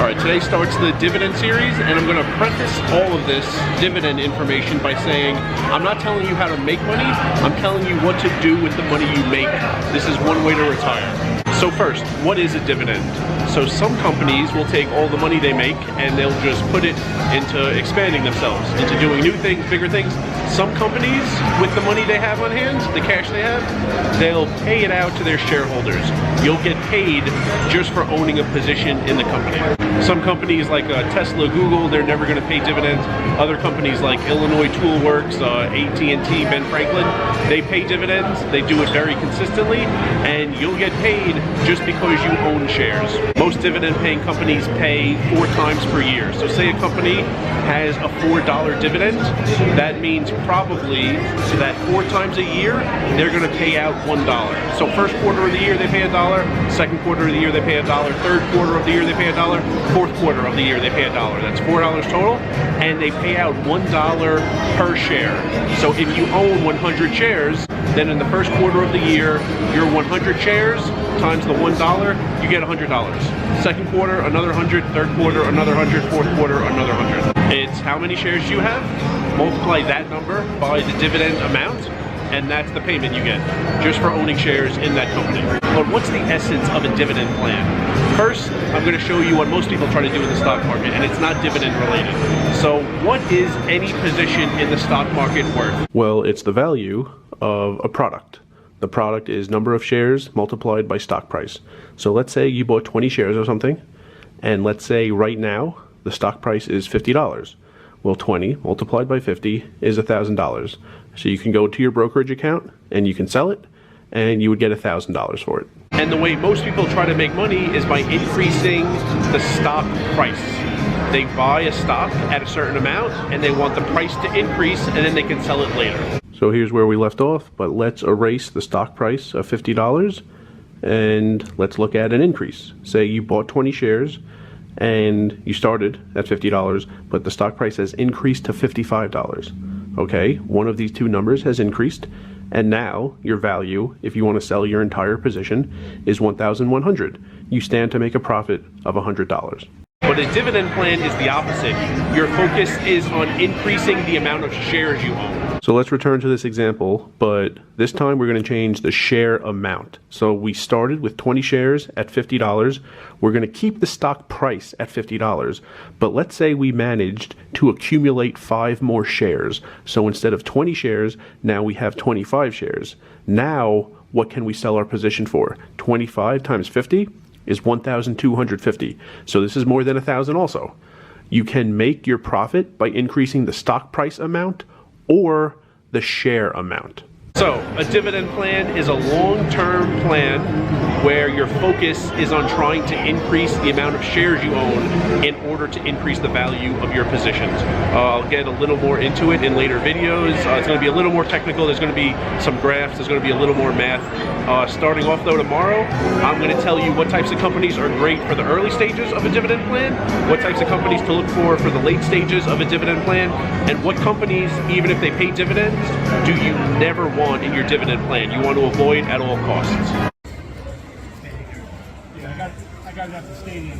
Alright, today starts the dividend series, and I'm going to preface all of this dividend information by saying I'm not telling you how to make money, I'm telling you what to do with the money you make. This is one way to retire. So first, what is a dividend? So some companies will take all the money they make and they'll just put it into expanding themselves, into doing new things, bigger things. Some companies, with the money they have on hand, the cash they have, they'll pay it out to their shareholders. You'll get paid just for owning a position in the company. Some companies like Tesla, Google, they're never going to pay dividends. Other companies like Illinois Tool Works, AT&T, Ben Franklin, they pay dividends. They do it very consistently, and you'll get paid just because you own shares. Most dividend-paying companies pay 4 times per year. So say a company has a $4 dividend, that means probably that 4 times a year, they're going to pay out $1. So first quarter of the year, they pay $1. Second quarter of the year, they pay $1. Third quarter of the year, they pay $1. Fourth quarter of the year, they pay $1. That's $4 total, and they pay out $1 per share. So if you own 100 shares, then in the first quarter of the year, your 100 shares times the $1, you get $100. Second quarter, another 100. Third quarter, another 100. Fourth quarter, another 100. It's how many shares you have, multiply that number by the dividend amount, and that's the payment you get just for owning shares in that company. But what's the essence of a dividend plan? First, I'm going to show you what most people try to do in the stock market, and it's not dividend related. So what is any position in the stock market worth? Well, it's the value of a product. The product is number of shares multiplied by stock price. So let's say you bought 20 shares or something, and let's say right now the stock price is $50. Well, 20 multiplied by 50 is $1,000. So you can go to your brokerage account and you can sell it, and you would get $1,000 for it. And the way most people try to make money is by increasing the stock price. They buy a stock at a certain amount and they want the price to increase, and then they can sell it later. So here's where we left off, but let's erase the stock price of $50 and let's look at an increase. Say you bought 20 shares and you started at $50, but the stock price has increased to $55. Okay, one of these two numbers has increased, and now your value, if you want to sell your entire position, is $1,100. You stand to make a profit of $100. But a dividend plan is the opposite. Your focus is on increasing the amount of shares you own. So let's return to this example, but this time we're going to change the share amount. So we started with 20 shares at $50. We're going to keep the stock price at $50, but let's say we managed to accumulate 5 more shares. So instead of 20 shares, now we have 25 shares. Now, what can we sell our position for? 25 times 50 is 1,250. So this is more than 1,000 also. You can make your profit by increasing the stock price amount or the share amount. So, a dividend plan is a long-term plan where your focus is on trying to increase the amount of shares you own in order to increase the value of your positions. I'll get a little more into it in later videos. It's going to be a little more technical. There's going to be some graphs. There's going to be a little more math. Starting off though tomorrow, I'm going to tell you what types of companies are great for the early stages of a dividend plan, what types of companies to look for the late stages of a dividend plan, and what companies, even if they pay dividends, do you never want in your dividend plan. You want to avoid at all costs. Yeah, I got it at the stadium.